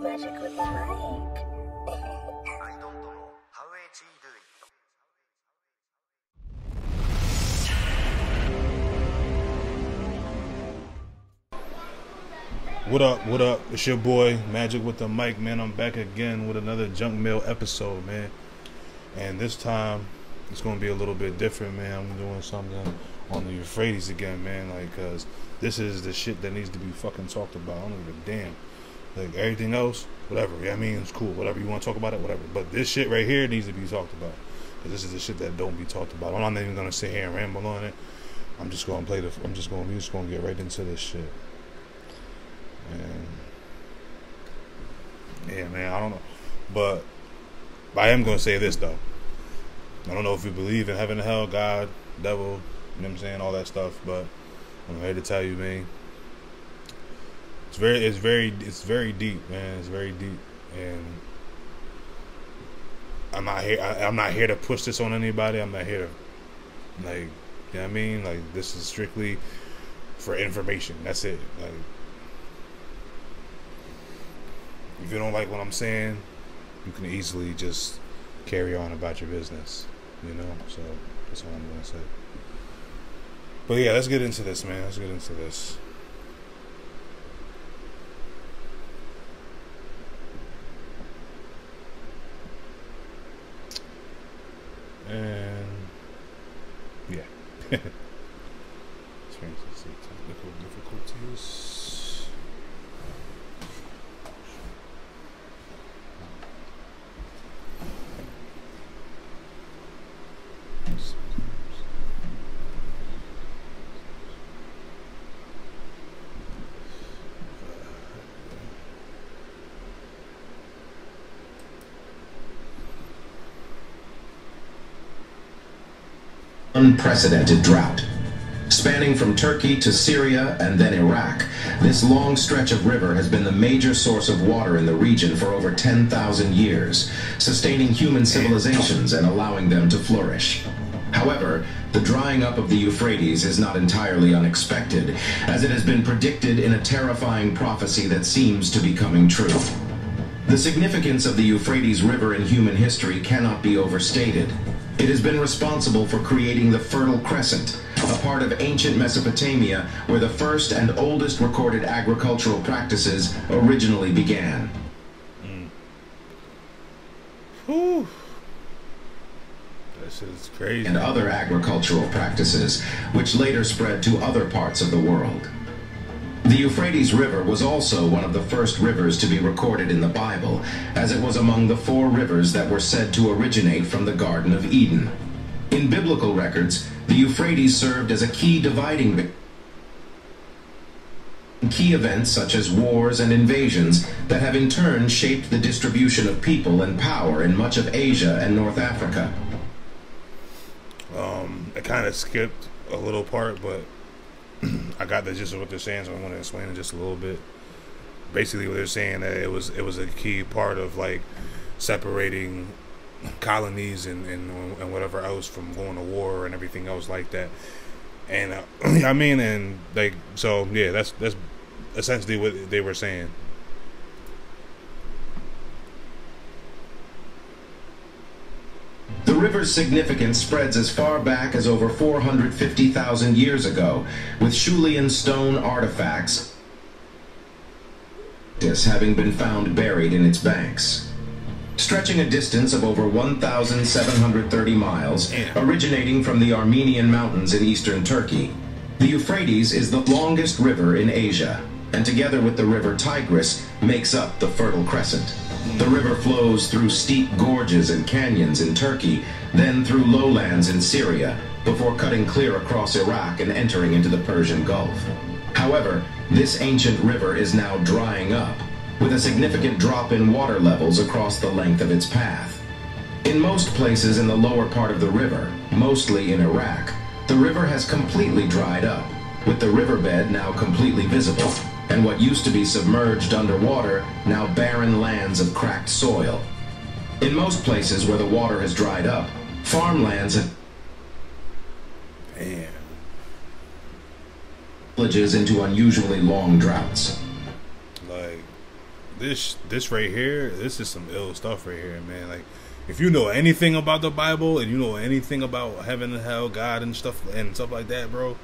Magic with the mic. What up, what up? It's your boy, Magic with the Mic, man. I'm back again with another Junk Mail episode, man. And this time, it's going to be a little bit different, man. I'm doing something on the Euphrates again, man. Like, cause this is the shit that needs to be fucking talked about. I don't give a damn. Like, everything else, whatever. Yeah, I mean, it's cool. Whatever. You want to talk about it, whatever. But this shit right here needs to be talked about. Cause this is the shit that don't be talked about. I'm not even going to sit here and ramble on it. I'm just going to get right into this shit. And yeah, man, I don't know, but I am gonna say this though. I don't know if you believe in heaven and hell, God, devil, you know what I'm saying, all that stuff, but I'm here to tell you, man, it's very deep, man. It's very deep, and I'm not here to push this on anybody. I'm not here to, like, you know what I mean? Like, this is strictly for information. That's it. Like, if you don't like what I'm saying, you can easily just carry on about your business, you know? So, that's all I'm going to say. But yeah, let's get into this, man. Let's get into this. And, yeah. Experiencing technical difficulties. Unprecedented drought. Spanning from Turkey to Syria and then Iraq, this long stretch of river has been the major source of water in the region for over 10,000 years, sustaining human civilizations and allowing them to flourish. However, the drying up of the Euphrates is not entirely unexpected, as it has been predicted in a terrifying prophecy that seems to be coming true. The significance of the Euphrates River in human history cannot be overstated. It has been responsible for creating the Fertile Crescent, a part of ancient Mesopotamia where the first and oldest recorded agricultural practices originally began. Whew. That shit is crazy. And other agricultural practices, which later spread to other parts of the world. The Euphrates River was also one of the first rivers to be recorded in the Bible, as it was among the 4 rivers that were said to originate from the Garden of Eden. In biblical records, the Euphrates served as a key dividing key events such as wars and invasions that have in turn shaped the distribution of people and power in much of Asia and North Africa. I kind of skipped a little part, but I got the gist of what they're saying, so I'm going to explain it just a little bit. Basically, what they're saying that it was a key part of like separating colonies and whatever else from going to war and everything else like that. And I mean, and like, so yeah, that's essentially what they were saying. The river's significance spreads as far back as over 450,000 years ago, with Schulian stone artifacts having been found buried in its banks. Stretching a distance of over 1,730 miles, originating from the Armenian mountains in eastern Turkey, the Euphrates is the longest river in Asia, and together with the river Tigris, makes up the Fertile Crescent. The river flows through steep gorges and canyons in Turkey, then through lowlands in Syria, before cutting clear across Iraq and entering into the Persian Gulf. However, this ancient river is now drying up, with a significant drop in water levels across the length of its path. In most places in the lower part of the river, mostly in Iraq, the river has completely dried up, with the riverbed now completely visible, and what used to be submerged underwater now barren lands of cracked soil. In most places where the water has dried up, farmlands have villages into unusually long droughts. Like, this right here, this is some ill stuff right here, man. Like, if you know anything about the Bible and you know anything about heaven and hell, God and stuff like that, bro,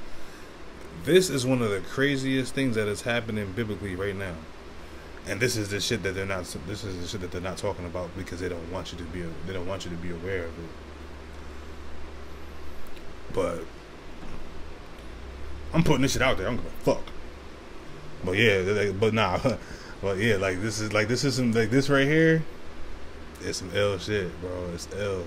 this is one of the craziest things that is happening biblically right now. And this is the shit that they're not. This is the shit that they're not talking about because they don't want you to be. They don't want you to be aware of it. But I'm putting this shit out there. I don't give a fuck. But yeah, but nah. But yeah, like this is some like this right here. It's some ill shit, bro. It's ill.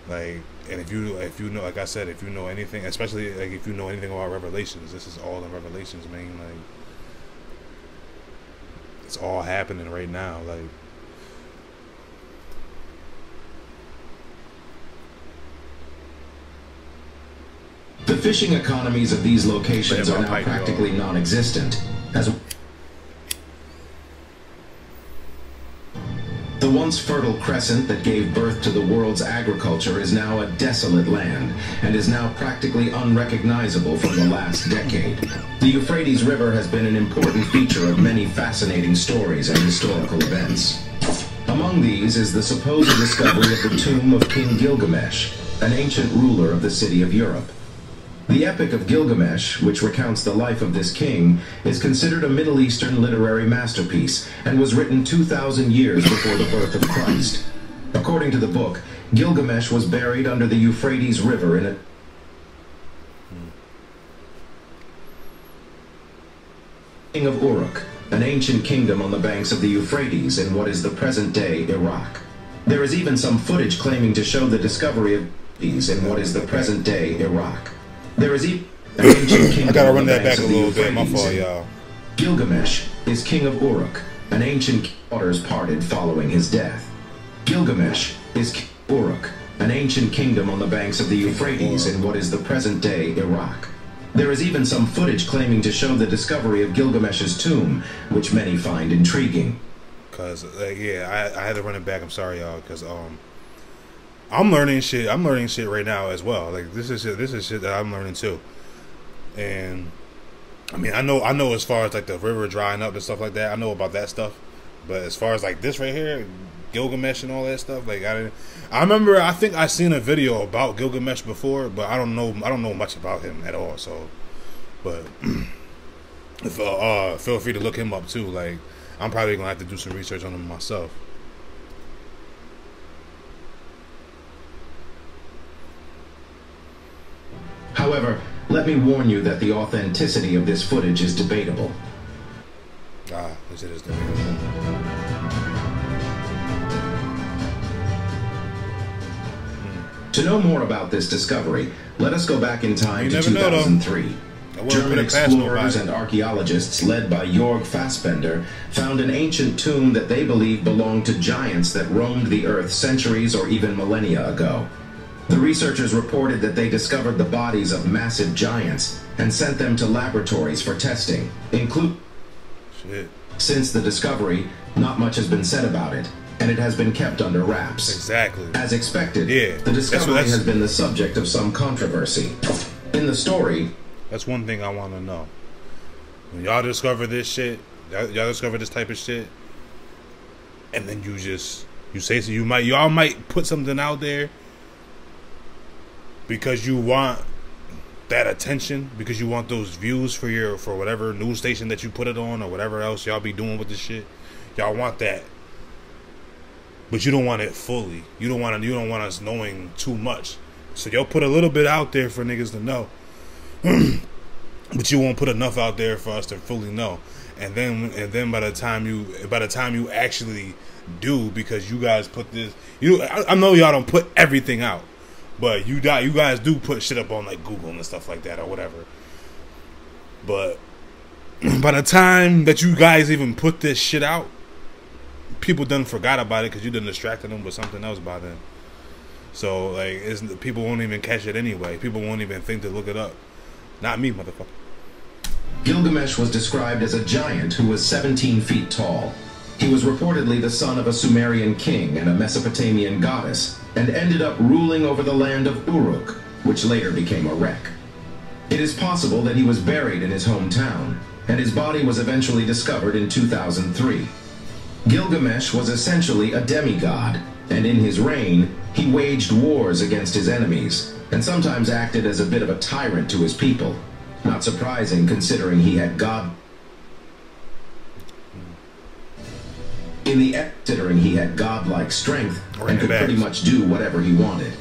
Like, and if you know, like I said, if you know anything, especially like if you know anything about Revelations, this is all in Revelations, man. Like, it's all happening right now. Like, the fishing economies of these locations are now practically non-existent. As the once fertile crescent that gave birth to the world's agriculture is now a desolate land and is now practically unrecognizable from the last decade. The Euphrates River has been an important feature of many fascinating stories and historical events. Among these is the supposed discovery of the tomb of King Gilgamesh, an ancient ruler of the city of Europe. The Epic of Gilgamesh, which recounts the life of this king, is considered a Middle Eastern literary masterpiece and was written 2,000 years before the birth of Christ. According to the book, Gilgamesh was buried under the Euphrates River in a king of Uruk, an ancient kingdom on the banks of the Euphrates in what is the present-day Iraq. There is even some footage claiming to show the discovery of these in what is the present-day Iraq. There is even an ancient kingdom. I gotta run that back a little bit. My fault, y'all. Gilgamesh is king of Uruk, an ancient waters parted following his death. Gilgamesh is king of Uruk, an ancient kingdom on the banks of the Euphrates in what is the present-day Iraq. There is even some footage claiming to show the discovery of Gilgamesh's tomb, which many find intriguing. Cause yeah, I had to run it back. I'm sorry, y'all, cause I'm learning shit. I'm learning shit right now as well. Like this is shit that I'm learning too. And I mean, I know as far as like the river drying up and stuff like that, I know about that stuff. But as far as like this right here, Gilgamesh and all that stuff, like I remember I think I seen a video about Gilgamesh before, but I don't know much about him at all. So, but feel free to look him up too. Like I'm probably gonna have to do some research on him myself. However, let me warn you that the authenticity of this footage is debatable. This is debatable. To know more about this discovery, let us go back in time to 2003. German explorers and archaeologists led by Jörg Fassbender found an ancient tomb that they believe belonged to giants that roamed the earth centuries or even millennia ago. The researchers reported that they discovered the bodies of massive giants and sent them to laboratories for testing, Since the discovery, not much has been said about it, and it has been kept under wraps. Exactly. As expected, the discovery has been the subject of some controversy. In the story... That's one thing I want to know. When y'all discover this shit, y'all discover this type of shit, and then you say so, y'all might put something out there because you want that attention, because you want those views for whatever news station that you put it on or whatever else y'all be doing with this shit. Y'all want that, but you don't want it fully. You don't want us knowing too much. So y'all put a little bit out there for niggas to know, but you won't put enough out there for us to fully know. And then by the time you actually do, because you guys put this, I know y'all don't put everything out. But you guys do put shit up on like Google and stuff like that or whatever. But by the time that you guys even put this shit out, people done forgot about it because you done distracted them with something else by then. So like, people won't even catch it anyway. People won't even think to look it up. Not me, motherfucker. Gilgamesh was described as a giant who was 17 feet tall. He was reportedly the son of a Sumerian king and a Mesopotamian goddess, and ended up ruling over the land of Uruk, which later became Erech. It is possible that he was buried in his hometown, and his body was eventually discovered in 2003. Gilgamesh was essentially a demigod, and in his reign, he waged wars against his enemies, and sometimes acted as a bit of a tyrant to his people. Not surprising considering he had godlike strength and could pretty much do whatever he wanted.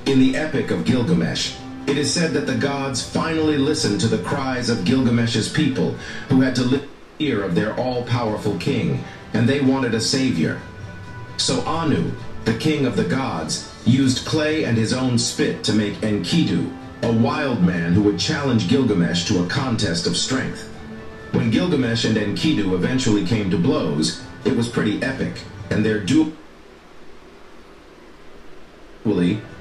In the Epic of Gilgamesh, it is said that the gods finally listened to the cries of Gilgamesh's people, who had to live in fear of their all-powerful king, and they wanted a savior. So Anu, the king of the gods, used clay and his own spit to make Enkidu, a wild man who would challenge Gilgamesh to a contest of strength. When Gilgamesh and Enkidu eventually came to blows, it was pretty epic, and their duel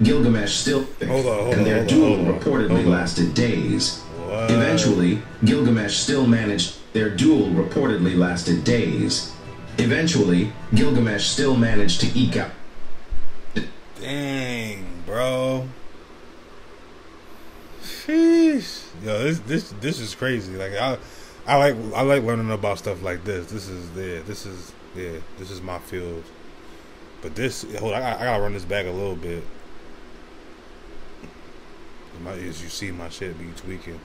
Gilgamesh still reportedly lasted days. What? Eventually, Gilgamesh still managed their duel reportedly lasted days. Eventually, Gilgamesh still managed to eke out. Dang, bro. Sheesh. Yo, this is crazy. Like I like learning about stuff like this. This is my field. But this, hold on, I gotta run this back a little bit. As you see, my shit be tweaking.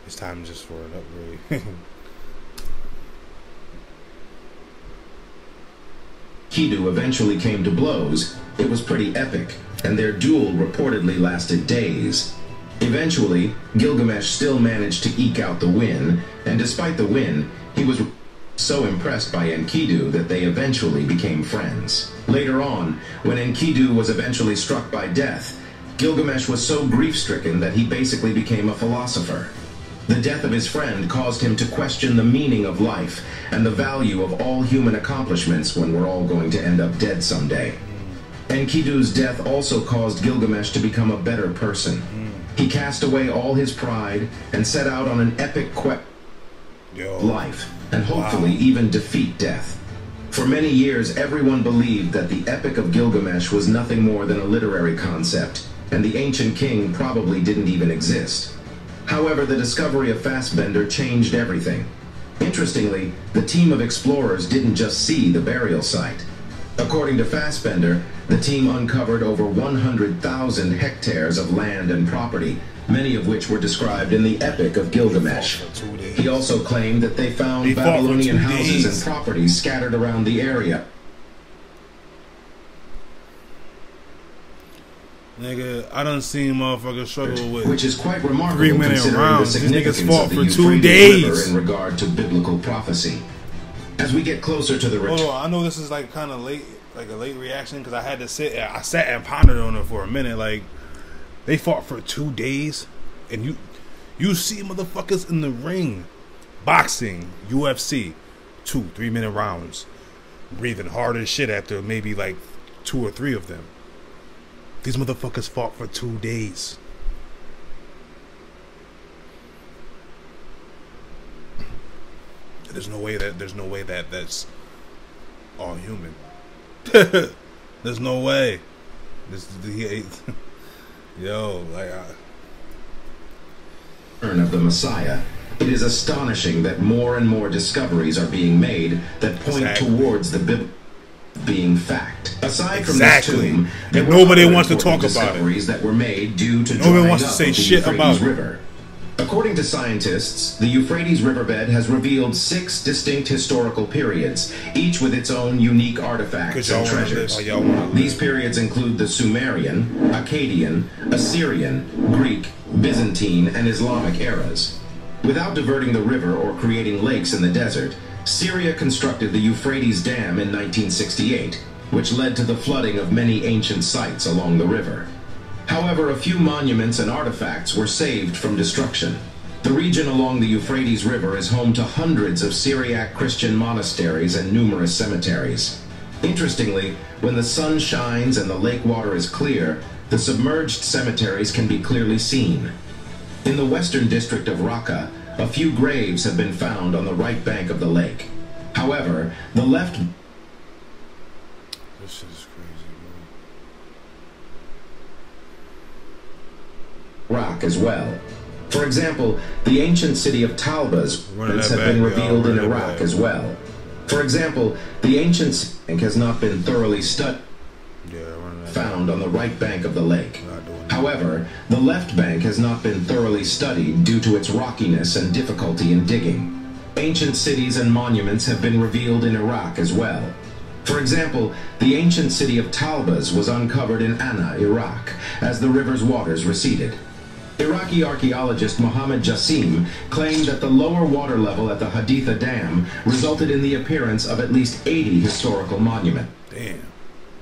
It's time just for an upgrade. Enkidu eventually came to blows. It was pretty epic, and their duel reportedly lasted days. Eventually, Gilgamesh still managed to eke out the win, and despite the win, he was so impressed by Enkidu that they eventually became friends. Later on, when Enkidu was eventually struck by death, Gilgamesh was so grief-stricken that he basically became a philosopher. The death of his friend caused him to question the meaning of life and the value of all human accomplishments when we're all going to end up dead someday. Enkidu's death also caused Gilgamesh to become a better person. He cast away all his pride and set out on an epic quest of life, and hopefully even defeat death. For many years, everyone believed that the Epic of Gilgamesh was nothing more than a literary concept, and the ancient king probably didn't even exist. However, the discovery of Fassbender changed everything. Interestingly, the team of explorers didn't just see the burial site. According to Fassbender, the team uncovered over 100,000 hectares of land and property, many of which were described in the Epic of Gilgamesh. He also claimed that they found Babylonian houses and properties scattered around the area. Nigga, I done seen motherfuckers struggle with, which is quite remarkable 3-minute considering rounds. the These niggas significance fought of the for 2 Euphrates days River in regard to biblical prophecy. As we get closer to the Hold on, I know this is like kind of late, like a late reaction, because I sat and pondered on it for a minute. Like, they fought for 2 days, and you see motherfuckers in the ring, boxing, UFC, 2-3-minute rounds, breathing hard as shit after maybe like 2 or 3 of them. These motherfuckers fought for 2 days. There's no way that that's all human. There's no way. Yo, like of the Messiah. It is astonishing that more and more discoveries are being made that point towards the Bible being fact. Aside from this tomb, there were nobody other wants to talk important about it. discoveries that were made due to Nobody drying wants to up say of the shit Euphrates about it. River. According to scientists, the Euphrates riverbed has revealed 6 distinct historical periods, each with its own unique artifacts and treasures. These periods include the Sumerian, Akkadian, Assyrian, Greek, Byzantine, and Islamic eras. Without diverting the river or creating lakes in the desert, Syria constructed the Euphrates Dam in 1968, which led to the flooding of many ancient sites along the river. However, a few monuments and artifacts were saved from destruction. The region along the Euphrates River is home to hundreds of Syriac Christian monasteries and numerous cemeteries. Interestingly, when the sun shines and the lake water is clear, the submerged cemeteries can be clearly seen. In the western district of Raqqa, a few graves have been found on the right bank of the lake. However, the left... This is crazy, bro. Rock as well. For example, the ancient city of Talbas have been revealed in Iraq as well. For example, the ancient bank has not been thoroughly studied, Yeah, found on the right bank of the lake. Not doing that. However, the left bank has not been thoroughly studied due to its rockiness and difficulty in digging. Ancient cities and monuments have been revealed in Iraq as well. For example, the ancient city of Talbas was uncovered in Anna, Iraq, as the river's waters receded. Iraqi archaeologist Mohammed Jassim claimed that the lower water level at the Haditha Dam resulted in the appearance of at least 80 historical monuments. Damn.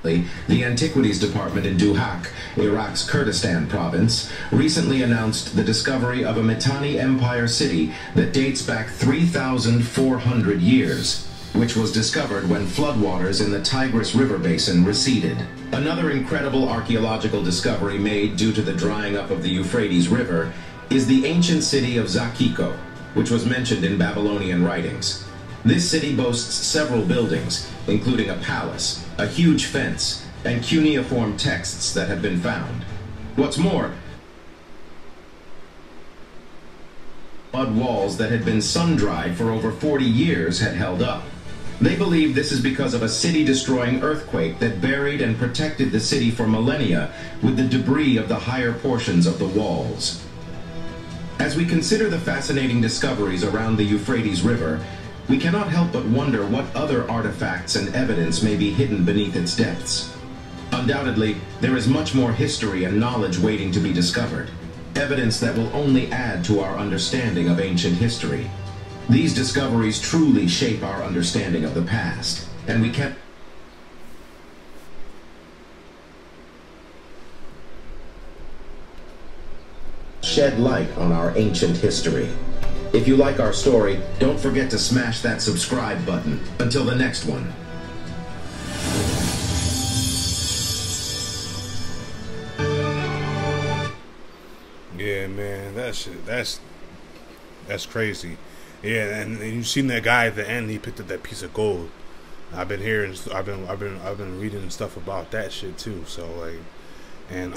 The Antiquities Department in Duhok, Iraq's Kurdistan province, recently announced the discovery of a Mitanni Empire city that dates back 3,400 years, which was discovered when floodwaters in the Tigris River basin receded. Another incredible archaeological discovery made due to the drying up of the Euphrates River is the ancient city of Zakiko, which was mentioned in Babylonian writings. This city boasts several buildings, including a palace, a huge fence, and cuneiform texts that have been found. What's more, mud walls that had been sun-dried for over 40 years had held up. They believe this is because of a city-destroying earthquake that buried and protected the city for millennia with the debris of the higher portions of the walls. As we consider the fascinating discoveries around the Euphrates River, we cannot help but wonder what other artifacts and evidence may be hidden beneath its depths. Undoubtedly, there is much more history and knowledge waiting to be discovered, evidence that will only add to our understanding of ancient history. These discoveries truly shape our understanding of the past, and we can't shed light on our ancient history. If you like our story, don't forget to smash that subscribe button. Until the next one. Yeah, man, that shit, that's crazy. Yeah, and you seen that guy at the end, he picked up that piece of gold. I've been hearing, I've been reading stuff about that shit too. So like, and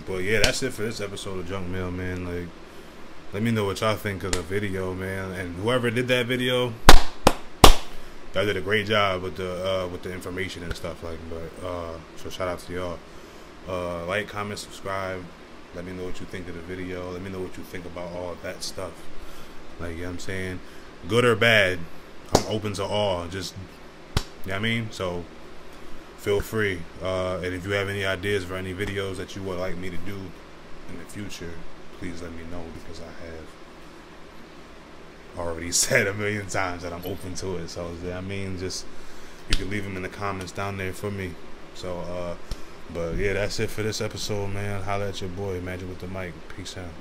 but yeah, that's it for this episode of Junk Mail, man. Like, let me know what y'all think of the video, man. And whoever did that video, y'all did a great job with the information and stuff. Like, but so shout out to y'all. Like, comment, subscribe. Let me know what you think of the video. Let me know what you think about all of that stuff. Like, you know what I'm saying? Good or bad, I'm open to all. Just, you know what I mean? So feel free. And if you have any ideas for any videos that you would like me to do in the future, please let me know, because I have already said a million times that I'm open to it. So, I mean, just, you can leave them in the comments down there for me. So, but yeah, that's it for this episode, man. Holla at your boy, Magic with the Mic. Peace out.